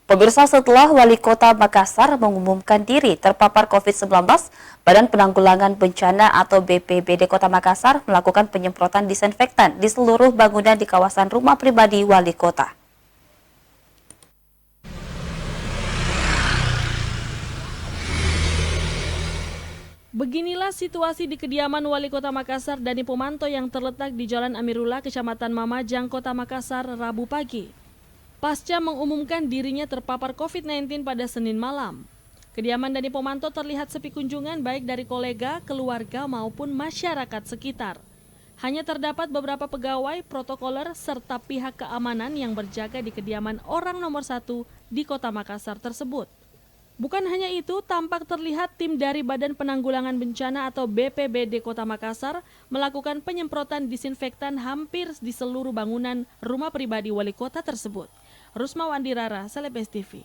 Pemirsa, setelah Wali Kota Makassar mengumumkan diri terpapar COVID-19, Badan Penanggulangan Bencana atau BPBD Kota Makassar melakukan penyemprotan disinfektan di seluruh bangunan di kawasan rumah pribadi Wali Kota. Beginilah situasi di kediaman Wali Kota Makassar Dani Pomanto yang terletak di Jalan Amirullah, Kecamatan Mamajang, Kota Makassar, Rabu pagi. Pasca mengumumkan dirinya terpapar COVID-19 pada Senin malam. Kediaman Dani Pomanto terlihat sepi kunjungan baik dari kolega, keluarga maupun masyarakat sekitar. Hanya terdapat beberapa pegawai, protokoler, serta pihak keamanan yang berjaga di kediaman orang nomor 1 di Kota Makassar tersebut. Bukan hanya itu, tampak terlihat tim dari Badan Penanggulangan Bencana atau BPBD Kota Makassar melakukan penyemprotan disinfektan hampir di seluruh bangunan rumah pribadi wali kota tersebut. Rusma Wandirara, Celebes TV.